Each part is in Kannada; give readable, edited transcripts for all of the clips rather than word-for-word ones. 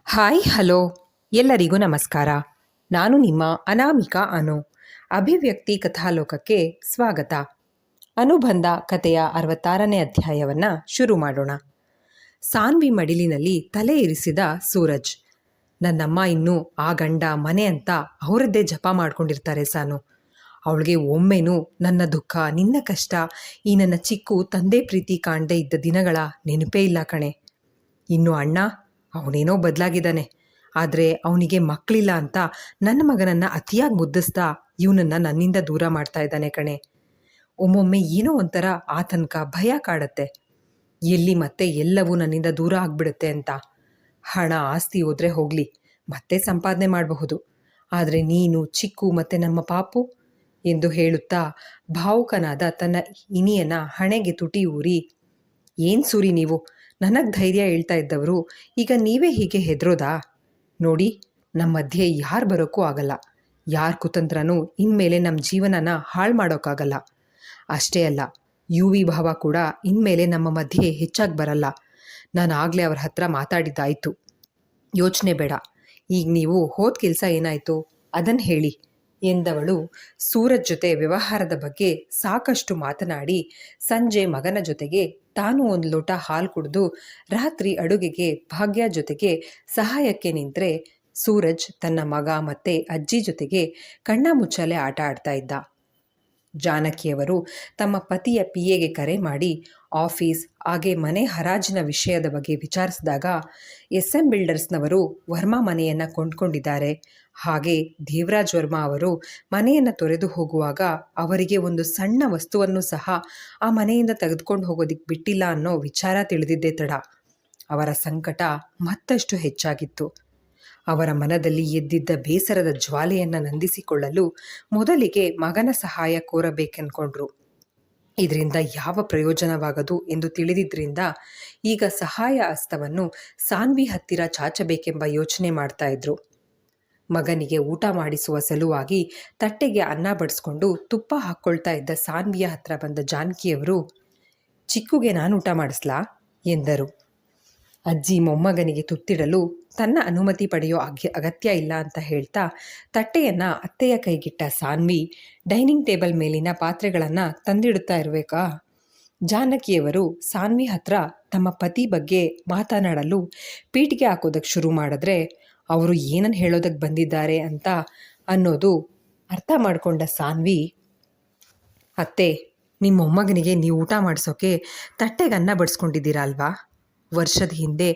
ಹಾಯ್ ಹಲೋ ಎಲ್ಲರಿಗೂ ನಮಸ್ಕಾರ. ನಾನು ನಿಮ್ಮ ಅನಾಮಿಕಾ ಅನು. ಅಭಿವ್ಯಕ್ತಿ ಕಥಾಲೋಕಕ್ಕೆ ಸ್ವಾಗತ. ಅನುಬಂಧ ಕಥೆಯ 66ನೇ ಅಧ್ಯಾಯವನ್ನು ಶುರು ಮಾಡೋಣ. ಸಾನ್ವಿ ಮಡಿಲಿನಲ್ಲಿ ತಲೆ ಇರಿಸಿದ ಸೂರಜ್. ನನ್ನಮ್ಮ ಇನ್ನೂ ಆ ಗಂಡ ಮನೆ ಅಂತ ಅವರದ್ದೇ ಜಪ ಮಾಡ್ಕೊಂಡಿರ್ತಾರೆ ಸಾನು. ಅವಳಿಗೆ ಒಮ್ಮೆನೂ ನನ್ನ ದುಃಖ, ನಿನ್ನ ಕಷ್ಟ, ಈ ನನ್ನ ಚಿಕ್ಕು ತಂದೆ ಪ್ರೀತಿ ಕಾಣದೇ ಇದ್ದ ದಿನಗಳ ನೆನಪೇ ಇಲ್ಲ ಕಣೆ. ಇನ್ನು ಅಣ್ಣ, ಅವನೇನೋ ಬದಲಾಗಿದ್ದಾನೆ. ಆದರೆ ಅವನಿಗೆ ಮಕ್ಕಳಿಲ್ಲ ಅಂತ ನನ್ನ ಮಗನನ್ನು ಅತಿಯಾಗಿ ಮುದ್ದಿಸ್ತಾ ಇವನನ್ನು ನನ್ನಿಂದ ದೂರ ಮಾಡ್ತಾ ಇದ್ದಾನೆ ಕಣೆ. ಒಮ್ಮೊಮ್ಮೆ ಏನೋ ಒಂಥರ ಆತಂಕ, ಭಯ ಕಾಡತ್ತೆ. ಎಲ್ಲಿ ಮತ್ತೆ ಎಲ್ಲವೂ ನನ್ನಿಂದ ದೂರ ಆಗಿಬಿಡುತ್ತೆ ಅಂತ. ಹಣ ಆಸ್ತಿ ಹೋದರೆ ಹೋಗಲಿ, ಮತ್ತೆ ಸಂಪಾದನೆ ಮಾಡಬಹುದು. ಆದರೆ ನೀನು, ಚಿಕ್ಕು ಮತ್ತು ನಮ್ಮ ಪಾಪು ಎಂದು ಹೇಳುತ್ತಾ ಭಾವುಕನಾದ ತನ್ನ ಇನಿಯನ ಹಣೆಗೆ ತುಟಿ ಊರಿ, ಏನು ಸೂರಿ ನೀವು, ನನಗೆ ಧೈರ್ಯ ಹೇಳ್ತಾ ಇದ್ದವರು ಈಗ ನೀವೇ ಹೀಗೆ ಹೆದರೋದಾ? ನೋಡಿ, ನಮ್ಮ ಮಧ್ಯೆ ಯಾರು ಬರೋಕ್ಕೂ ಆಗಲ್ಲ. ಯಾರ ಕುತಂತ್ರನೂ ಇನ್ಮೇಲೆ ನಮ್ಮ ಜೀವನನ ಹಾಳು ಮಾಡೋಕ್ಕಾಗಲ್ಲ. ಅಷ್ಟೇ ಅಲ್ಲ, ಯು ವಿ ಭಾವ ಕೂಡ ಇನ್ಮೇಲೆ ನಮ್ಮ ಮಧ್ಯೆ ಹೆಚ್ಚಾಗಿ ಬರಲ್ಲ. ನಾನು ಆಗಲೇ ಅವ್ರ ಹತ್ರ ಮಾತಾಡಿದ್ದಾಯಿತು. ಯೋಚನೆ ಬೇಡ. ಈಗ ನೀವು ಹೋದ ಕೆಲಸ ಏನಾಯಿತು ಅದನ್ನು ಹೇಳಿ ಎಂದವಳು ಸೂರಜ್ ಜೊತೆ ವ್ಯವಹಾರದ ಬಗ್ಗೆ ಸಾಕಷ್ಟು ಮಾತನಾಡಿ ಸಂಜೆ ಮಗನ ಜೊತೆಗೆ ತಾನು ಒಂದು ಲೋಟ ಹಾಲು ಕುಡಿದು ರಾತ್ರಿ ಅಡುಗೆಗೆ ಭಾಗ್ಯ ಜೊತೆಗೆ ಸಹಾಯಕ್ಕೆ ನಿಂತರೆ ಸೂರಜ್ ತನ್ನ ಮಗ ಮತ್ತು ಅಜ್ಜಿ ಜೊತೆಗೆ ಕಣ್ಣ ಮುಚ್ಚಾಲೆ ಆಟ ಆಡ್ತಾ ಇದ್ದ. ಜಾನಕಿಯವರು ತಮ್ಮ ಪತಿಯ ಪಿಎಗೆ ಕರೆ ಮಾಡಿ ಆಫೀಸ್ ಹಾಗೆ ಮನೆ ಹರಾಜಿನ ವಿಷಯದ ಬಗ್ಗೆ ವಿಚಾರಿಸಿದಾಗ SM ಬಿಲ್ಡರ್ಸ್ನವರು ವರ್ಮಾ ಮನೆಯನ್ನು ಕೊಂಡ್ಕೊಂಡಿದ್ದಾರೆ. ಹಾಗೆ ದೇವರಾಜ್ ವರ್ಮಾ ಅವರು ಮನೆಯನ್ನು ತೊರೆದು ಹೋಗುವಾಗ ಅವರಿಗೆ ಒಂದು ಸಣ್ಣ ವಸ್ತುವನ್ನು ಸಹ ಆ ಮನೆಯಿಂದ ತೆಗೆದುಕೊಂಡು ಹೋಗೋದಿಕ್ಕೆ ಬಿಟ್ಟಿಲ್ಲ ಅನ್ನೋ ವಿಚಾರ ತಿಳಿದಿದ್ದೇ ತಡ ಅವರ ಸಂಕಟ ಮತ್ತಷ್ಟು ಹೆಚ್ಚಾಗಿತ್ತು. ಅವರ ಮನದಲ್ಲಿ ಎದ್ದಿದ್ದ ಬೇಸರದ ಜ್ವಾಲೆಯನ್ನು ನಂದಿಸಿಕೊಳ್ಳಲು ಮೊದಲಿಗೆ ಮಗನ ಸಹಾಯ ಕೋರಬೇಕೆಂದ್ಕೊಂಡ್ರು. ಇದರಿಂದ ಯಾವ ಪ್ರಯೋಜನವಾಗದು ಎಂದು ತಿಳಿದಿದ್ದರಿಂದ ಈಗ ಸಹಾಯ ಹಸ್ತವನ್ನು ಸಾನ್ವಿ ಹತ್ತಿರ ಚಾಚಬೇಕೆಂಬ ಯೋಚನೆ ಮಾಡ್ತಾ ಇದ್ರು. ಮಗನಿಗೆ ಊಟ ಮಾಡಿಸುವ ಸಲುವಾಗಿ ತಟ್ಟೆಗೆ ಅನ್ನ ಬಡಿಸ್ಕೊಂಡು ತುಪ್ಪ ಹಾಕ್ಕೊಳ್ತಾ ಇದ್ದ ಸಾನ್ವಿಯ ಹತ್ರ ಬಂದ ಜಾನಕಿಯವರು, ಚಿಕ್ಕುಗೆ ನಾನು ಊಟ ಮಾಡಿಸ್ಲಾ ಎಂದರು. ಅಜ್ಜಿ ಮೊಮ್ಮಗನಿಗೆ ತುತ್ತಿಡಲು ತನ್ನ ಅನುಮತಿ ಪಡೆಯೋ ಅಗತ್ಯ ಇಲ್ಲ ಅಂತ ಹೇಳ್ತಾ ತಟ್ಟೆಯನ್ನು ಅತ್ತೆಯ ಕೈಗಿಟ್ಟ ಸಾನ್ವಿ ಡೈನಿಂಗ್ ಟೇಬಲ್ ಮೇಲಿನ ಪಾತ್ರೆಗಳನ್ನು ತಂದಿಡುತ್ತಾ ಇರಬೇಕಾ? ಜಾನಕಿಯವರು ಸಾನ್ವಿ ಹತ್ರ ತಮ್ಮ ಪತಿ ಬಗ್ಗೆ ಮಾತನಾಡಲು ಪೀಠಿಗೆ ಹಾಕೋದಕ್ಕೆ ಶುರು ಮಾಡಿದ್ರೆ ಅವರು ಏನನ್ನು ಹೇಳೋದಕ್ಕೆ ಬಂದಿದ್ದಾರೆ ಅಂತ ಅನ್ನೋದು ಅರ್ಥ ಮಾಡಿಕೊಂಡ ಸಾನ್ವಿ, ಅತ್ತೆ, ನಿಮ್ಮ ಮೊಮ್ಮಗನಿಗೆ ನೀವು ಊಟ ಮಾಡಿಸೋಕೆ ತಟ್ಟೆಗೆ ಅನ್ನ ಬಡಿಸ್ಕೊಂಡಿದ್ದೀರಾ ಅಲ್ವಾ? ವರ್ಷದ ಹಿಂದೆ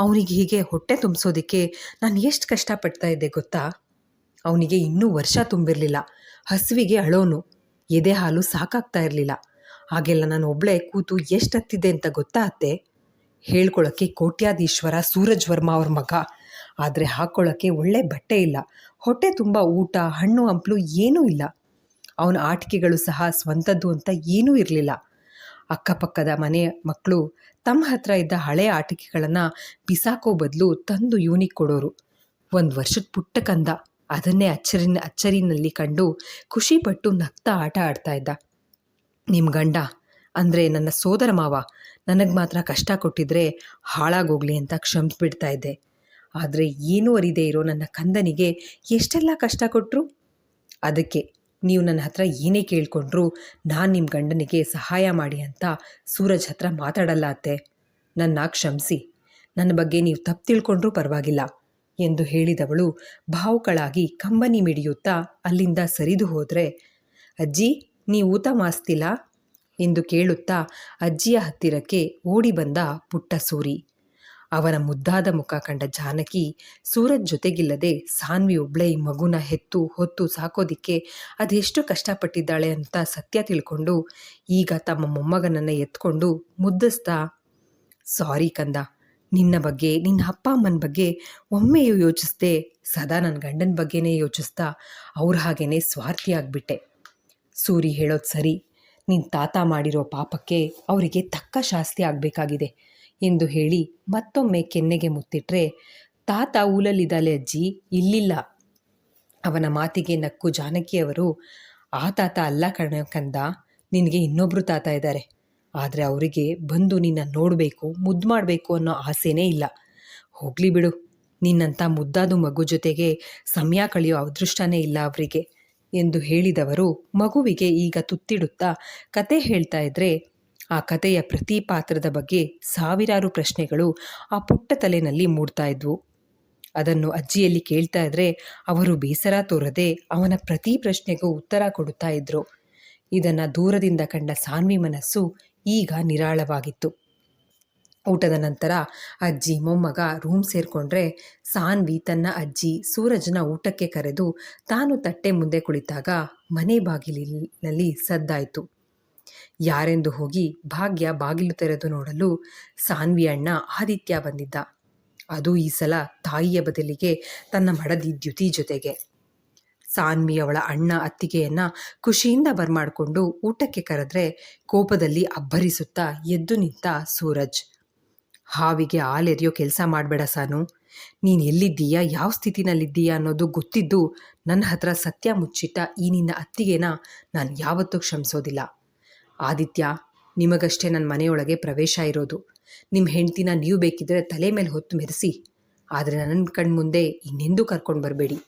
ಅವನಿಗೆ ಹೀಗೆ ಹೊಟ್ಟೆ ತುಂಬಿಸೋದಕ್ಕೆ ನಾನು ಎಷ್ಟು ಕಷ್ಟಪಡ್ತಾ ಇದ್ದೆ ಗೊತ್ತಾ? ಅವನಿಗೆ ಇನ್ನೂ ವರ್ಷ ತುಂಬಿರಲಿಲ್ಲ. ಹಸುವಿಗೆ ಅಳೋನು, ಎದೆ ಹಾಲು ಸಾಕಾಗ್ತಾ ಇರಲಿಲ್ಲ. ಹಾಗೆಲ್ಲ ನಾನು ಒಬ್ಬಳೇ ಕೂತು ಎಷ್ಟು ಹತ್ತಿದ್ದೆ ಅಂತ ಗೊತ್ತಾ ಅತ್ತೆ? ಹೇಳ್ಕೊಳ್ಳೋಕ್ಕೆ ಕೋಟ್ಯಾಧೀಶ್ವರ ಸೂರಜ್ ವರ್ಮಾ ಅವ್ರ ಮಗ. ಆದರೆ ಹಾಕ್ಕೊಳ್ಳೋಕ್ಕೆ ಒಳ್ಳೆ ಬಟ್ಟೆ ಇಲ್ಲ, ಹೊಟ್ಟೆ ತುಂಬ ಊಟ, ಹಣ್ಣು ಹಂಪಲು ಏನೂ ಇಲ್ಲ. ಅವನ ಆಟಿಕೆಗಳು ಸಹ ಸ್ವಂತದ್ದು ಅಂತ ಏನೂ ಇರಲಿಲ್ಲ. ಅಕ್ಕಪಕ್ಕದ ಮನೆ ಮಕ್ಕಳು ತಮ್ಮ ಹತ್ರ ಇದ್ದ ಹಳೆ ಆಟಿಕೆಗಳನ್ನು ಬಿಸಾಕೋ ಬದಲು ತಂದು ಇವನಿಗೆ ಕೊಡೋರು. ಒಂದು ವರ್ಷದ ಪುಟ್ಟ ಕಂದ ಅದನ್ನೇ ಅಚ್ಚರಿನಲ್ಲಿ ಕಂಡು ಖುಷಿಪಟ್ಟು ನಗ್ತಾ ಆಟ ಆಡ್ತಾ ಇದ್ದ. ನಿಮ್ಮ ಗಂಡ ಅಂದರೆ ನನ್ನ ಸೋದರ ಮಾವ ನನಗೆ ಮಾತ್ರ ಕಷ್ಟ ಕೊಟ್ಟಿದ್ರೆ ಹಾಳಾಗೋಗ್ಲಿ ಅಂತ ಕ್ಷಮಿಸ್ಬಿಡ್ತಾ ಇದ್ದೆ. ಆದರೆ ಏನೂ ಅರಿದೇ ಇರೋ ನನ್ನ ಕಂದನಿಗೆ ಎಷ್ಟೆಲ್ಲ ಕಷ್ಟ ಕೊಟ್ಟರು. ಅದಕ್ಕೆ ನೀವು ನನ್ನ ಹತ್ರ ಏನೇ ಕೇಳಿಕೊಂಡ್ರೂ ನಾನು ನಿಮ್ಮ ಗಂಡನಿಗೆ ಸಹಾಯ ಮಾಡಿ ಅಂತ ಸೂರಜ್ ಹತ್ರ ಮಾತಾಡಲ್ಲ ಅತ್ತೆ. ನನ್ನ ಕ್ಷಮಿಸಿ, ನನ್ನ ಬಗ್ಗೆ ನೀವು ತಪ್ಪು ತಿಳ್ಕೊಂಡ್ರೂ ಪರವಾಗಿಲ್ಲ ಎಂದು ಹೇಳಿದವಳು ಭಾವುಕಳಾಗಿ ಕಂಬನಿ ಮಿಡಿಯುತ್ತಾ ಅಲ್ಲಿಂದ ಸರಿದು ಹೋದರೆ, ಅಜ್ಜಿ, ನೀವು ಊಟ ಮಾಡಿಸ್ತಿಲ್ಲ ಎಂದು ಕೇಳುತ್ತಾ ಅಜ್ಜಿಯ ಹತ್ತಿರಕ್ಕೆ ಓಡಿ ಬಂದ ಪುಟ್ಟ ಸೂರಿ. ಅವನ ಮುದ್ದಾದ ಮುಖ ಕಂಡ ಜಾನಕಿ ಸೂರಜ್ ಜೊತೆಗಿಲ್ಲದೆ ಸಾನ್ವಿ ಒಬ್ಳೆ ಈ ಮಗುನ ಹೊತ್ತು ಸಾಕೋದಿಕ್ಕೆ ಅದೆಷ್ಟು ಕಷ್ಟಪಟ್ಟಿದ್ದಾಳೆ ಅಂತ ಸತ್ಯ ತಿಳ್ಕೊಂಡು ಈಗ ತಮ್ಮ ಮೊಮ್ಮಗನನ್ನು ಎತ್ಕೊಂಡು ಮುದ್ದಿಸ್ತಾ, ಸಾರಿ ಕಂದ, ನಿನ್ನ ಬಗ್ಗೆ, ನಿನ್ನ ಅಪ್ಪ ಅಮ್ಮನ ಬಗ್ಗೆ ಒಮ್ಮೆಯೂ ಯೋಚಿಸ್ದೆ ಸದಾ ನನ್ನ ಗಂಡನ ಬಗ್ಗೆನೇ ಯೋಚಿಸ್ತಾ ಅವ್ರ ಹಾಗೇನೆ ಸ್ವಾರ್ಥಿ ಆಗಿಬಿಟ್ಟೆ. ಸೂರಿ ಹೇಳೋದು ಸರಿ, ನಿನ್ನ ತಾತ ಮಾಡಿರೋ ಪಾಪಕ್ಕೆ ಅವರಿಗೆ ತಕ್ಕ ಶಾಸ್ತಿ ಆಗಬೇಕಾಗಿದೆ ಎಂದು ಹೇಳಿ ಮತ್ತೊಮ್ಮೆ ಕೆನ್ನೆಗೆ ಮುತ್ತಿಟ್ರೆ, ತಾತ ಊಲಲ್ಲಿದ್ದಾಳೆ ಅಜ್ಜಿ, ಇಲ್ಲಿಲ್ಲ. ಅವನ ಮಾತಿಗೆ ನಕ್ಕು ಜಾನಕಿಯವರು, ಆ ತಾತ ಅಲ್ಲ ಕಂದ, ನಿನಗೆ ಇನ್ನೊಬ್ಬರು ತಾತ ಇದ್ದಾರೆ. ಆದರೆ ಅವರಿಗೆ ಬಂದು ನಿನ್ನ ನೋಡಬೇಕು, ಮುದ್ದು ಮಾಡಬೇಕು ಅನ್ನೋ ಆಸೆನೇ ಇಲ್ಲ. ಹೋಗಲಿ ಬಿಡು, ನಿನ್ನಂಥ ಮುದ್ದಾದು ಮಗು ಜೊತೆಗೆ ಸಮಯ ಕಳೆಯೋ ಅದೃಷ್ಟನೇ ಇಲ್ಲ ಅವರಿಗೆ ಎಂದು ಹೇಳಿದವರು ಮಗುವಿಗೆ ಈಗ ತುತ್ತಿಡುತ್ತಾ ಕತೆ ಹೇಳ್ತಾ ಇದ್ರೆ ಆ ಕತೆಯ ಪ್ರತಿ ಪಾತ್ರದ ಬಗ್ಗೆ ಸಾವಿರಾರು ಪ್ರಶ್ನೆಗಳು ಆ ಪುಟ್ಟ ತಲೆನಲ್ಲಿ ಮೂಡ್ತಾ ಇದ್ವು. ಅದನ್ನು ಅಜ್ಜಿಯಲ್ಲಿ ಕೇಳ್ತಾ ಇದ್ರೆ ಅವರು ಬೇಸರ ತೋರದೆ ಅವನ ಪ್ರತಿ ಪ್ರಶ್ನೆಗೂ ಉತ್ತರ ಕೊಡುತ್ತಾ ಇದ್ರು. ಇದನ್ನು ದೂರದಿಂದ ಕಂಡ ಸಾನ್ವಿ ಮನಸ್ಸು ಈಗ ನಿರಾಳವಾಗಿತ್ತು. ಊಟದ ನಂತರ ಅಜ್ಜಿ ಮೊಮ್ಮಗ ರೂಮ್ ಸೇರಿಕೊಂಡ್ರೆ ಸಾನ್ವಿ ತನ್ನ ಅಜ್ಜಿ ಸೂರಜ್ನ ಊಟಕ್ಕೆ ಕರೆದು ತಾನು ತಟ್ಟೆ ಮುಂದೆ ಕುಳಿತಾಗ ಮನೆ ಬಾಗಿಲಿನಲ್ಲಿ ಸದ್ದಾಯಿತು. ಯಾರೆಂದು ಹೋಗಿ ಭಾಗ್ಯ ಬಾಗಿಲು ತೆರೆದು ನೋಡಲು ಸಾನ್ವಿ ಅಣ್ಣ ಆದಿತ್ಯ ಬಂದಿದ್ದ. ಅದು ಈ ಸಲ ತಾಯಿಯ ಬದಲಿಗೆ ತನ್ನ ಮಡದಿ ದ್ಯುತಿ ಜೊತೆಗೆ. ಸಾನ್ವಿ ಅವಳ ಅಣ್ಣ ಅತ್ತಿಗೆಯನ್ನ ಖುಷಿಯಿಂದ ಬರ್ಮಾಡ್ಕೊಂಡು ಊಟಕ್ಕೆ ಕರೆದ್ರೆ ಕೋಪದಲ್ಲಿ ಅಬ್ಬರಿಸುತ್ತಾ ಎದ್ದು ನಿಂತ ಸೂರಜ್. ಹಾವಿಗೆ ಹಾಲೆರಿಯೋ ಕೆಲಸ ಮಾಡಬೇಡ ಸಾನು. ನೀನು ಎಲ್ಲಿದ್ದೀಯಾ, ಯಾವ ಸ್ಥಿತಿನಲ್ಲಿದ್ದೀಯಾ ಅನ್ನೋದು ಗೊತ್ತಿದ್ದು ನನ್ನ ಹತ್ರ ಸತ್ಯ ಮುಚ್ಚಿಟ್ಟ ಈ ನಿನ್ನ ಅತ್ತಿಗೆನ ನಾನು ಯಾವತ್ತೂ ಕ್ಷಮಿಸೋದಿಲ್ಲ. ಆದಿತ್ಯ, ನಿಮಗಷ್ಟೇ ನನ್ನ ಮನೆಯೊಳಗೆ ಪ್ರವೇಶ ಇರೋದು. ನಿಮ್ಮ ಹೆಂಡ್ತಿನ ನೀವು ಬೇಕಿದ್ರೆ ತಲೆ ಮೇಲೆ ಹೊತ್ತು ಮೆರೆಸಿ, ಆದರೆ ನನ್ನ ಕಣ್ಮುಂದೆ ಇನ್ನೆಂದೂ ಕರ್ಕೊಂಡು ಬರಬೇಡಿ.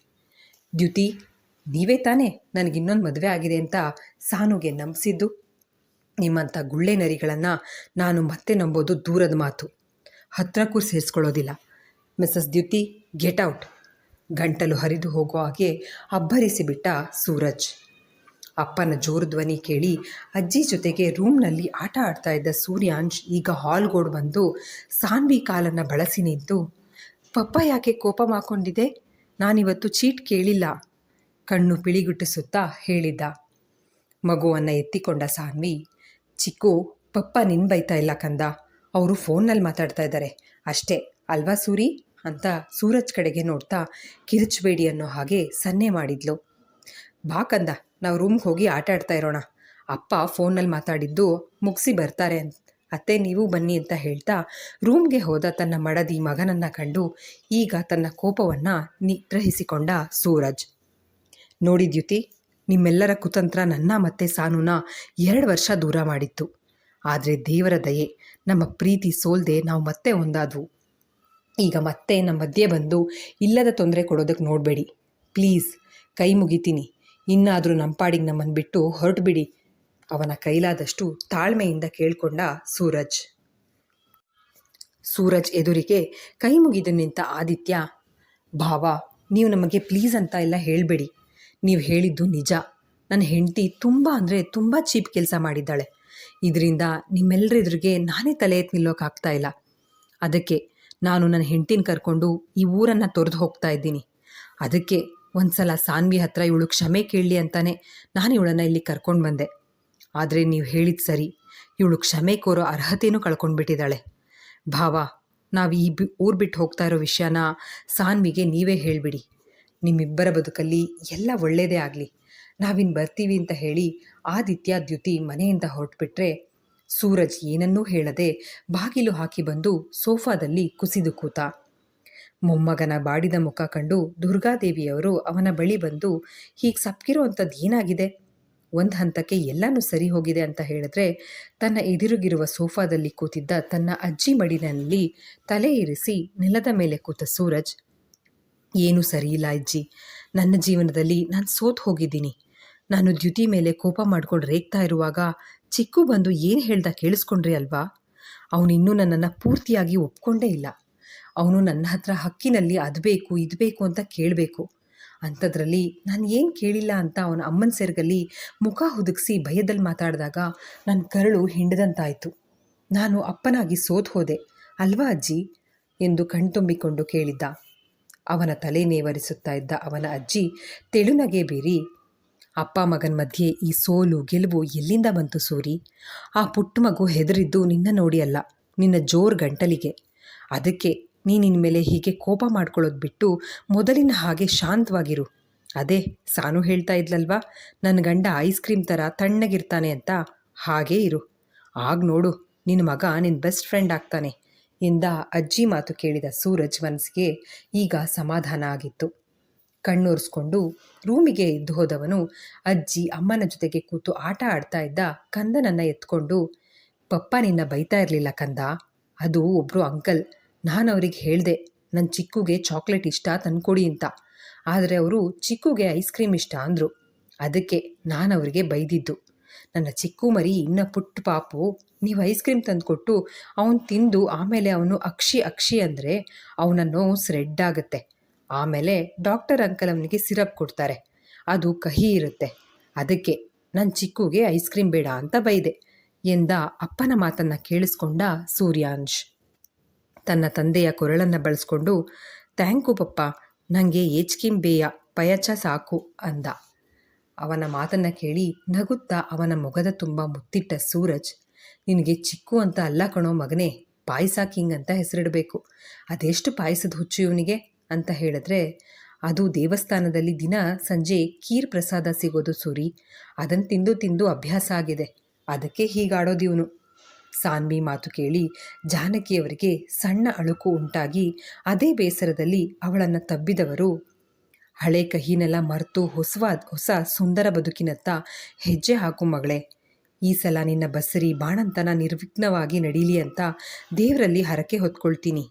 ದ್ಯುತಿ, ನೀವೇ ತಾನೇ ನನಗಿನ್ನೊಂದು ಮದುವೆ ಆಗಿದೆ ಅಂತ ಸಾನುಗೆ ನಂಬಿಸಿದ್ದು? ನಿಮ್ಮಂಥ ಗುಳ್ಳೆ ನರಿಗಳನ್ನು ನಾನು ಮತ್ತೆ ನಂಬೋದು ದೂರದ ಮಾತು. ಹತ್ರಕ್ಕೂ ಸೇರಿಸ್ಕೊಳ್ಳೋದಿಲ್ಲ. ಮಿಸಸ್ ದ್ಯುತಿ, ಗೆಟ್ ಔಟ್. ಗಂಟಲು ಹರಿದು ಹೋಗೋ ಹಾಗೆ ಅಬ್ಬರಿಸಿಬಿಟ್ಟ ಸೂರಜ್. ಅಪ್ಪನ ಜೋರು ಧ್ವನಿ ಕೇಳಿ ಅಜ್ಜಿ ಜೊತೆಗೆ ರೂಮ್ನಲ್ಲಿ ಆಟ ಆಡ್ತಾ ಇದ್ದ ಸೂರ್ಯಾಂಶ್ ಈಗ ಹಾಲ್ಗೋಡ್ ಬಂದು ಸಾನ್ವಿ ಕಾಲನ್ನು ಬಳಸಿ ನಿಂತು, ಪಪ್ಪ ಯಾಕೆ ಕೋಪ ಮಾಡ್ಕೊಂಡಿದೆ? ನಾನಿವತ್ತು ಚೀಟ್ ಕೇಳಿಲ್ಲ, ಕಣ್ಣು ಪಿಳಿಗುಟ್ಟಿಸುತ್ತಾ ಹೇಳಿದ್ದ. ಮಗುವನ್ನು ಎತ್ತಿಕೊಂಡ ಸಾನ್ವಿ, ಚಿಕ್ಕು, ಪಪ್ಪ ನಿನ್ನ ಬೈತಾ ಇಲ್ಲ ಕಂದ, ಅವರು ಫೋನ್ನಲ್ಲಿ ಮಾತಾಡ್ತಾ ಇದ್ದಾರೆ ಅಷ್ಟೇ ಅಲ್ವಾ ಸೂರಿ ಅಂತ ಸೂರಜ್ ಕಡೆಗೆ ನೋಡ್ತಾ ಕಿರಿಚಬೇಡಿ ಅನ್ನೋ ಹಾಗೆ ಸನ್ನೆ ಮಾಡಿದ್ಲು. ಬಾ ಕಂದ, ನಾವು ರೂಮ್ಗೆ ಹೋಗಿ ಆಟ ಆಡ್ತಾ ಇರೋಣ. ಅಪ್ಪ ಫೋನಲ್ಲಿ ಮಾತಾಡಿದ್ದು ಮುಗಿಸಿ ಬರ್ತಾರೆ ಅತ್ತೆ, ನೀವು ಬನ್ನಿ ಅಂತ ಹೇಳ್ತಾ ರೂಮ್ಗೆ ಹೋದ ತನ್ನ ಮಡದಿ ಮಗನನ್ನು ಕಂಡು ಈಗ ತನ್ನ ಕೋಪವನ್ನು ನಿಗ್ರಹಿಸಿಕೊಂಡ ಸೂರಜ್. ನೋಡಿ ದ್ಯುತಿ, ನಿಮ್ಮೆಲ್ಲರ ಕುತಂತ್ರ ನನ್ನ ಮತ್ತೆ ಸಾನುನ 2 ವರ್ಷ ದೂರ ಮಾಡಿತ್ತು. ಆದರೆ ದೇವರ ದಯೆ, ನಮ್ಮ ಪ್ರೀತಿ ಸೋಲ್ದೆ ನಾವು ಮತ್ತೆ ಒಂದಾದ್ವು. ಈಗ ಮತ್ತೆ ನಮ್ಮ ಮಧ್ಯೆ ಬಂದು ಇಲ್ಲದ ತೊಂದರೆ ಕೊಡೋದಕ್ಕೆ ನೋಡಬೇಡಿ ಪ್ಲೀಸ್, ಕೈ ಮುಗಿತೀನಿ. ಇನ್ನಾದರೂ ನಮ್ಮ ಪಾಡಿಗೆ ನಮ್ಮನ್ನು ಬಿಟ್ಟು ಹೊರಟುಬಿಡಿ. ಅವನ ಕೈಲಾದಷ್ಟು ತಾಳ್ಮೆಯಿಂದ ಕೇಳ್ಕೊಂಡ ಸೂರಜ್ ಎದುರಿಗೆ ಕೈ ಮುಗಿದು ನಿಂತ ಆದಿತ್ಯ, ಭಾವ, ನೀವು ನಮಗೆ ಪ್ಲೀಸ್ ಅಂತ ಎಲ್ಲ ಹೇಳಬೇಡಿ. ನೀವು ಹೇಳಿದ್ದು ನಿಜ. ನನ್ನ ಹೆಂಡತಿ ತುಂಬ ಅಂದರೆ ತುಂಬ ಚೀಪ್ ಕೆಲಸ ಮಾಡಿದ್ದಾಳೆ. ಇದರಿಂದ ನಿಮ್ಮೆಲ್ಲರೆದುರಿಗೆ ನಾನೇ ತಲೆ ಎತ್ತಿ ನಿಲ್ಲೋಕ್ಕಾಗ್ತಾ ಇಲ್ಲ. ಅದಕ್ಕೆ ನಾನು ನನ್ನ ಹೆಂಡತಿನ ಕರ್ಕೊಂಡು ಈ ಊರನ್ನು ತೊರೆದು ಹೋಗ್ತಾ ಇದ್ದೀನಿ. ಅದಕ್ಕೆ ಒಂದು ಸಲ ಸಾನ್ವಿ ಹತ್ರ ಇವಳು ಕ್ಷಮೆ ಕೇಳಲಿ ಅಂತಾನೆ ನಾನು ಇವಳನ್ನು ಇಲ್ಲಿ ಕರ್ಕೊಂಡು ಬಂದೆ. ಆದರೆ ನೀವು ಹೇಳಿದ ಸರಿ, ಇವಳು ಕ್ಷಮೆ ಕೋರೋ ಅರ್ಹತೆಯೂ ಕಳ್ಕೊಂಡ್ಬಿಟ್ಟಿದ್ದಾಳೆ. ಭಾವ, ನಾವು ಈ ಊರು ಬಿಟ್ಟು ಹೋಗ್ತಾ ಇರೋ ವಿಷಯನ ಸಾನ್ವಿಗೆ ನೀವೇ ಹೇಳಿಬಿಡಿ. ನಿಮ್ಮಿಬ್ಬರ ಬದುಕಲ್ಲಿ ಎಲ್ಲ ಒಳ್ಳೆಯದೇ ಆಗಲಿ, ನಾವಿನ್ನು ಬರ್ತೀವಿ ಅಂತ ಹೇಳಿ ಆದಿತ್ಯ ದ್ಯುತಿ ಮನೆಯಿಂದ ಹೊರಟುಬಿಟ್ರೆ ಸೂರಜ್ ಏನನ್ನೂ ಹೇಳದೆ ಬಾಗಿಲು ಹಾಕಿ ಬಂದು ಸೋಫಾದಲ್ಲಿ ಕುಸಿದು ಕೂತ. ಮೊಮ್ಮಗನ ಬಾಡಿದ ಮುಖ ಕಂಡು ದುರ್ಗಾದೇವಿಯವರು ಅವನ ಬಳಿ ಬಂದು, ಹೀಗೆ ಸಪ್ಕಿರೋ ಅಂಥದ್ದು ಏನಾಗಿದೆ? ಒಂದು ಹಂತಕ್ಕೆ ಎಲ್ಲನೂ ಸರಿ ಹೋಗಿದೆ ಅಂತ ಹೇಳಿದ್ರೆ ತನ್ನ ಎದುರಿಗಿರುವ ಸೋಫಾದಲ್ಲಿ ಕೂತಿದ್ದ ತನ್ನ ಅಜ್ಜಿ ಮಡಿಲಿನಲ್ಲಿ ತಲೆ ಇರಿಸಿ ನೆಲದ ಮೇಲೆ ಕೂತ ಸೂರಜ್, ಏನೂ ಸರಿಯಿಲ್ಲ ಅಜ್ಜಿ, ನನ್ನ ಜೀವನದಲ್ಲಿ ನಾನು ಸೋತು ಹೋಗಿದ್ದೀನಿ. ನಾನು ದ್ಯುತಿ ಮೇಲೆ ಕೋಪ ಮಾಡ್ಕೊಂಡು ರೇಗ್ತಾ ಇರುವಾಗ ಚಿಕ್ಕು ಬಂದು ಏನು ಹೇಳ್ದ ಕೇಳಿಸ್ಕೊಂಡ್ರಿ ಅಲ್ವಾ? ಅವನಿನ್ನೂ ನನ್ನನ್ನು ಪೂರ್ತಿಯಾಗಿ ಒಪ್ಕೊಂಡೇ ಇಲ್ಲ. ಅವನು ನನ್ನ ಹತ್ರ ಹಕ್ಕಿನಲ್ಲಿ ಅದು ಬೇಕು ಇದು ಬೇಕು ಅಂತ ಕೇಳಬೇಕು. ಅಂಥದ್ರಲ್ಲಿ ನಾನು ಏನು ಕೇಳಿಲ್ಲ ಅಂತ ಅವನ ಅಮ್ಮನ ಸೆರಗಲ್ಲಿ ಮುಖ ಹುದುಗಿಸಿ ಭಯದಲ್ಲಿ ಮಾತಾಡಿದಾಗ ನನ್ನ ಕರಳು ಹಿಂಡದಂತಾಯಿತು. ನಾನು ಅಪ್ಪನಾಗಿ ಸೋತು ಹೋದೆ ಅಲ್ವಾ ಅಜ್ಜಿ ಎಂದು ಕಣ್ತುಂಬಿಕೊಂಡು ಕೇಳಿದ್ದ. ಅವನ ತಲೆ ನೇವರಿಸುತ್ತಾ ಇದ್ದ ಅವನ ಅಜ್ಜಿ ತೆಳುನಗೆ ಬೀರಿ, ಅಪ್ಪ ಮಗನ ಮಧ್ಯೆ ಈ ಸೋಲು ಗೆಲುವು ಎಲ್ಲಿಂದ ಬಂತು ಸೂರಿ? ಆ ಪುಟ್ಟ ಮಗು ಹೆದರಿದ್ದು ನಿನ್ನ ನೋಡಿ ಅಲ್ಲ, ನಿನ್ನ ಜೋರು ಗಂಟಲಿಗೆ. ಅದಕ್ಕೆ ನೀನಿನ ಮೇಲೆ ಹೀಗೆ ಕೋಪ ಮಾಡ್ಕೊಳ್ಳೋದು ಬಿಟ್ಟು ಮೊದಲಿನ ಹಾಗೆ ಶಾಂತವಾಗಿರು. ಅದೇ ಸಾನು ಹೇಳ್ತಾ ಇದ್ಲಲ್ವಾ, ನನ್ನ ಗಂಡ ಐಸ್ ಕ್ರೀಮ್ ಥರ ತಣ್ಣಗಿರ್ತಾನೆ ಅಂತ, ಹಾಗೇ ಇರು. ಆಗ ನೋಡು, ನಿನ್ನ ಮಗ ನಿನ್ನ ಬೆಸ್ಟ್ ಫ್ರೆಂಡ್ ಆಗ್ತಾನೆ ಎಂದ ಅಜ್ಜಿ ಮಾತು ಕೇಳಿದ ಸೂರಜ್ ಮನಸ್ಸಿಗೆ ಈಗ ಸಮಾಧಾನ ಆಗಿತ್ತು. ಕಣ್ಣೊರೆಸ್ಕೊಂಡು ರೂಮಿಗೆ ಎದ್ದು ಹೋದವನು ಅಜ್ಜಿ ಅಮ್ಮನ ಜೊತೆಗೆ ಕೂತು ಆಟ ಆಡ್ತಾ ಇದ್ದ ಕಂದನನ್ನು ಎತ್ಕೊಂಡು, ಪಪ್ಪ ನಿನ್ನ ಬೈತಾ ಇರಲಿಲ್ಲ ಕಂದ, ಅದು ಒಬ್ಬರು ಅಂಕಲ್. ನಾನು ಅವ್ರಿಗೆ ಹೇಳಿದೆ, ನನ್ನ ಚಿಕ್ಕುಗೆ ಚಾಕ್ಲೇಟ್ ಇಷ್ಟ ತಂದ್ಕೊಡಿ ಅಂತ. ಆದರೆ ಅವರು ಚಿಕ್ಕುಗೆ ಐಸ್ ಕ್ರೀಮ್ ಇಷ್ಟ ಅಂದರು. ಅದಕ್ಕೆ ನಾನು ಅವರಿಗೆ ಬೈದಿದ್ದು. ನನ್ನ ಚಿಕ್ಕು ಮರಿ ಇನ್ನು ಪುಟ್ಟ ಪಾಪು, ನೀವು ಐಸ್ ಕ್ರೀಮ್ ತಂದುಕೊಟ್ಟು ಅವನು ತಿಂದು ಆಮೇಲೆ ಅವನು ಅಕ್ಷಿ ಅಕ್ಷಿ ಅಂದರೆ ಅವನ ನೋಸ್ ರೆಡ್ ಆಗುತ್ತೆ. ಆಮೇಲೆ ಡಾಕ್ಟರ್ ಅಂಕಲ್ ಅವನಿಗೆ ಸಿರಪ್ ಕೊಡ್ತಾರೆ, ಅದು ಕಹಿ ಇರುತ್ತೆ. ಅದಕ್ಕೆ ನನ್ನ ಚಿಕ್ಕುಗೆ ಐಸ್ ಕ್ರೀಮ್ ಬೇಡ ಅಂತ ಬೈದೆ ಎಂದ ಅಪ್ಪನ ಮಾತನ್ನು ಕೇಳಿಸ್ಕೊಂಡ ಸೂರ್ಯಾಂಶ್. ತನ್ನ ತಂದೆಯ ಕೊರಳನ್ನು ಬಳಸ್ಕೊಂಡು, ಥ್ಯಾಂಕು ಪಪ್ಪ, ನನಗೆ ಏಚ್ಕಿಮ್ ಬೇಯ ಪಯಚ ಸಾಕು ಅಂದ. ಅವನ ಮಾತನ್ನು ಕೇಳಿ ನಗುತ್ತಾ ಅವನ ಮೊಗದ ತುಂಬ ಮುತ್ತಿಟ್ಟ ಸೂರಜ್, ನಿನಗೆ ಚಿಕ್ಕು ಅಂತ ಅಲ್ಲ ಕಣೋ ಮಗನೇ, ಪಾಯಸ ಕಿಂಗ್ ಅಂತ ಹೆಸರಿಡಬೇಕು. ಅದೆಷ್ಟು ಪಾಯಸದ ಹುಚ್ಚು ಇವನಿಗೆ ಅಂತ ಹೇಳಿದ್ರೆ, ಅದು ದೇವಸ್ಥಾನದಲ್ಲಿ ದಿನ ಸಂಜೆ ಕೀರ್ ಪ್ರಸಾದ ಸಿಗೋದು ಸೂರಿ, ಅದನ್ನು ತಿಂದು ತಿಂದು ಅಭ್ಯಾಸ ಆಗಿದೆ, ಅದಕ್ಕೆ ಹೀಗಾಡೋದು ಇವನು. ಸಾನ್ವಿ ಮಾತು ಕೇಳಿ ಜಾನಕಿಯವರಿಗೆ ಸಣ್ಣ ಅಳುಕು ಉಂಟಾಗಿ ಅದೇ ಬೇಸರದಲ್ಲಿ ಅವಳನ್ನು ತಬ್ಬಿದವರು, ಹಳೆ ಕಹಿನೆಲ್ಲ ಮರೆತು ಹೊಸ ಸುಂದರ ಬದುಕಿನತ್ತ ಹೆಜ್ಜೆ ಹಾಕು ಮಗಳೇ. ಈ ಸಲ ನಿನ್ನ ಬಸರಿ ಬಾಣಂತನ ನಿರ್ವಿಘ್ನವಾಗಿ ನಡೀಲಿ ಅಂತ ದೇವರಲ್ಲಿ ಹರಕೆ ಹೊತ್ಕೊಳ್ತೀನಿ.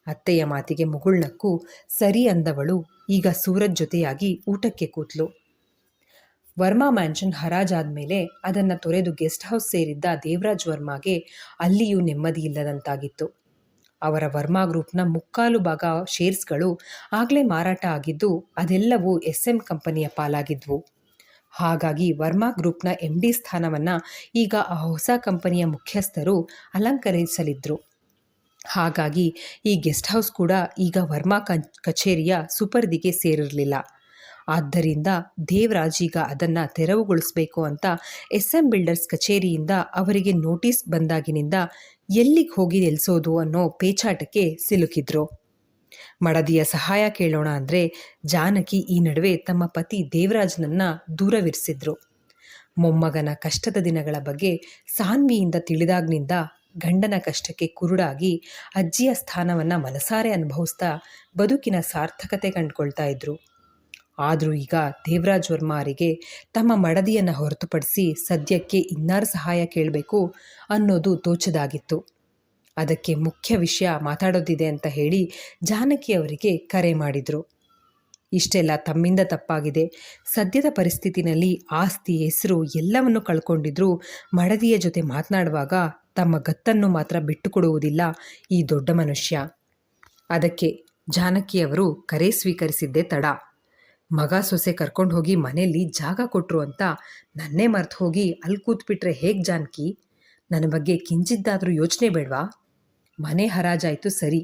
ಅತ್ತೆಯ ಮಾತಿಗೆ ಮುಗುಳ್ನಕ್ಕು ಸರಿ ಅಂದವಳು ಈಗ ಸೂರಜ್ ಜೊತೆಯಾಗಿ ಊಟಕ್ಕೆ ಕೂತ್ಲು. ವರ್ಮಾ ಮ್ಯಾನ್ಷನ್ ಹರಾಜಾದ ಮೇಲೆ ಅದನ್ನು ತೊರೆದು ಗೆಸ್ಟ್ ಹೌಸ್ ಸೇರಿದ್ದ ದೇವರಾಜ್ ವರ್ಮಾಗೆ ಅಲ್ಲಿಯೂ ನೆಮ್ಮದಿ ಇಲ್ಲದಂತಾಗಿತ್ತು. ಅವರ ವರ್ಮಾ ಗ್ರೂಪ್ನ 3/4 ಭಾಗ ಶೇರ್ಸ್ಗಳು ಆಗಲೇ ಮಾರಾಟ ಆಗಿದ್ದು ಅದೆಲ್ಲವೂ SM ಕಂಪನಿಯ ಪಾಲಾಗಿದ್ವು. ಹಾಗಾಗಿ ವರ್ಮಾ ಗ್ರೂಪ್ನ MD ಸ್ಥಾನವನ್ನು ಈಗ ಆ ಹೊಸ ಕಂಪನಿಯ ಮುಖ್ಯಸ್ಥರು ಅಲಂಕರಿಸಲಿದ್ರು. ಹಾಗಾಗಿ ಈ ಗೆಸ್ಟ್ ಹೌಸ್ ಕೂಡ ಈಗ ವರ್ಮಾ ಕಚೇರಿಯ ಸುಪರ್ದಿಗೆ ಸೇರಿರಲಿಲ್ಲ. ಆದ್ದರಿಂದ ದೇವರಾಜ್ ಈಗ ಅದನ್ನು ತೆರವುಗೊಳಿಸಬೇಕು ಅಂತ SM ಬಿಲ್ಡರ್ಸ್ ಕಚೇರಿಯಿಂದ ಅವರಿಗೆ ನೋಟಿಸ್ ಬಂದಾಗಿನಿಂದ ಎಲ್ಲಿಗೆ ಹೋಗಿ ನಿಲ್ಲಿಸೋದು ಅನ್ನೋ ಪೇಚಾಟಕ್ಕೆ ಸಿಲುಕಿದ್ರು. ಮಡದಿಯ ಸಹಾಯ ಕೇಳೋಣ ಅಂದರೆ ಜಾನಕಿ ಈ ನಡುವೆ ತಮ್ಮ ಪತಿ ದೇವರಾಜ್ನನ್ನು ದೂರವಿರಿಸಿದ್ರು. ಮೊಮ್ಮಗನ ಕಷ್ಟದ ದಿನಗಳ ಬಗ್ಗೆ ಸಾನ್ವಿಯಿಂದ ತಿಳಿದಾಗ್ನಿಂದ ಗಂಡನ ಕಷ್ಟಕ್ಕೆ ಕುರುಡಾಗಿ ಅಜ್ಜಿಯ ಸ್ಥಾನವನ್ನು ಮನಸಾರೆ ಅನುಭವಿಸ್ತಾ ಬದುಕಿನ ಸಾರ್ಥಕತೆ ಕಂಡುಕೊಳ್ತಾ ಇದ್ರು. ಆದರೂ ಈಗ ದೇವರಾಜ್ ವರ್ಮಾರಿಗೆ ತಮ್ಮ ಮಡದಿಯನ್ನು ಹೊರತುಪಡಿಸಿ ಸದ್ಯಕ್ಕೆ ಇನ್ನಾರ ಸಹಾಯ ಕೇಳಬೇಕು ಅನ್ನೋದು ತೋಚದಾಗಿತ್ತು. ಅದಕ್ಕೆ ಮುಖ್ಯ ವಿಷಯ ಮಾತಾಡೋದಿದೆ ಅಂತ ಹೇಳಿ ಜಾನಕಿ ಅವರಿಗೆ ಕರೆ ಮಾಡಿದರು. ಇಷ್ಟೆಲ್ಲ ತಮ್ಮಿಂದ ತಪ್ಪಾಗಿದೆ, ಸದ್ಯದ ಪರಿಸ್ಥಿತಿನಲ್ಲಿ ಆಸ್ತಿ ಹೆಸರು ಎಲ್ಲವನ್ನು ಕಳ್ಕೊಂಡಿದ್ರೂ ಮಡದಿಯ ಜೊತೆ ಮಾತನಾಡುವಾಗ ತಮ್ಮ ಗತ್ತನ್ನು ಮಾತ್ರ ಬಿಟ್ಟುಕೊಡುವುದಿಲ್ಲ ಈ ದೊಡ್ಡ ಮನುಷ್ಯ. ಅದಕ್ಕೆ ಜಾನಕಿಯವರು ಕರೆ ಸ್ವೀಕರಿಸಿದ್ದೇ ತಡ. ಮಗ ಸೊಸೆ ಕರ್ಕೊಂಡು ಹೋಗಿ ಮನೆಯಲ್ಲಿ ಜಾಗ ಕೊಟ್ಟರು ಅಂತ ನನ್ನೇ ಮರ್ತು ಹೋಗಿ ಅಲ್ಲಿ ಕೂತ್ಬಿಟ್ರೆ ಹೇಗೆ ಜಾನಕಿ? ನನ್ನ ಬಗ್ಗೆ ಕಿಂಚಿದ್ದಾದರೂ ಯೋಚನೆ ಬೇಡವಾ? ಮನೆ ಹರಾಜಾಯಿತು ಸರಿ,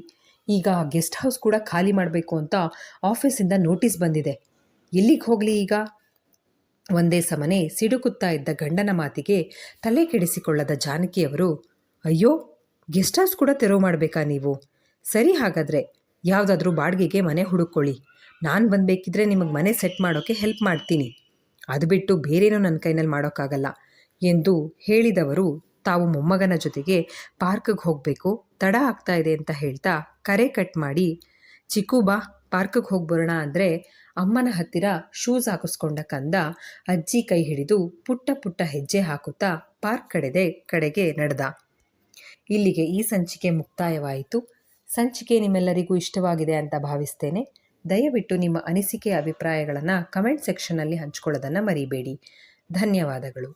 ಈಗ ಗೆಸ್ಟ್ ಹೌಸ್ ಕೂಡ ಖಾಲಿ ಮಾಡಬೇಕು ಅಂತ ಆಫೀಸಿಂದ ನೋಟಿಸ್ ಬಂದಿದೆ. ಎಲ್ಲಿಗೆ ಹೋಗಲಿ ಈಗ? ಒಂದೇ ಸಮನೆ ಸಿಡುಕುತ್ತಾ ಇದ್ದ ಗಂಡನ ಮಾತಿಗೆ ತಲೆ ಕೆಡಿಸಿಕೊಳ್ಳದ ಜಾನಕಿಯವರು, ಅಯ್ಯೋ, ಗೆಸ್ಟ್ ಹೌಸ್ ಕೂಡ ತೆರವು ಮಾಡಬೇಕಾ ನೀವು? ಸರಿ, ಹಾಗಾದರೆ ಯಾವುದಾದ್ರೂ ಬಾಡಿಗೆಗೆ ಮನೆ ಹುಡುಕೊಳ್ಳಿ, ನಾನು ಬಂದಬೇಕಿದ್ರೆ ನಿಮಗೆ ಮನೆ ಸೆಟ್ ಮಾಡೋಕ್ಕೆ ಹೆಲ್ಪ್ ಮಾಡ್ತೀನಿ. ಅದು ಬಿಟ್ಟು ಬೇರೇನೂ ನನ್ನ ಕೈನಲ್ಲಿ ಮಾಡೋಕ್ಕಾಗಲ್ಲ ಎಂದು ಹೇಳಿದವರು ತಾವು ಮೊಮ್ಮಗನ ಜೊತೆಗೆ ಪಾರ್ಕ್ಗೆ ಹೋಗಬೇಕು, ತಡ ಆಗ್ತಾ ಇದೆ ಅಂತ ಹೇಳ್ತಾ ಕರೆ ಕಟ್ ಮಾಡಿ, ಚಿಕ್ಕು ಬಾ ಪಾರ್ಕ್ಗೆ ಹೋಗಿ ಬರೋಣ ಅಂದರೆ ಅಮ್ಮನ ಹತ್ತಿರ ಶೂಸ್ ಹಾಕಿಸ್ಕೊಂಡ ಕಂದ ಅಜ್ಜಿ ಕೈ ಹಿಡಿದು ಪುಟ್ಟ ಪುಟ್ಟ ಹೆಜ್ಜೆ ಹಾಕುತ್ತಾ ಪಾರ್ಕ್ ಕಡೆಗೆ ನಡೆದ. ಇಲ್ಲಿಗೆ ಈ ಸಂಚಿಕೆ ಮುಕ್ತಾಯವಾಯಿತು. ಸಂಚಿಕೆ ನಿಮ್ಮೆಲ್ಲರಿಗೂ ಇಷ್ಟವಾಗಿದೆ ಅಂತ ಭಾವಿಸ್ತೇನೆ. ದಯವಿಟ್ಟು ನಿಮ್ಮ ಅನಿಸಿಕೆ ಅಭಿಪ್ರಾಯಗಳನ್ನು ಕಮೆಂಟ್ ಸೆಕ್ಷನ್ನಲ್ಲಿ ಹಂಚಿಕೊಳ್ಳೋದನ್ನು ಮರಿಬೇಡಿ. ಧನ್ಯವಾದಗಳು.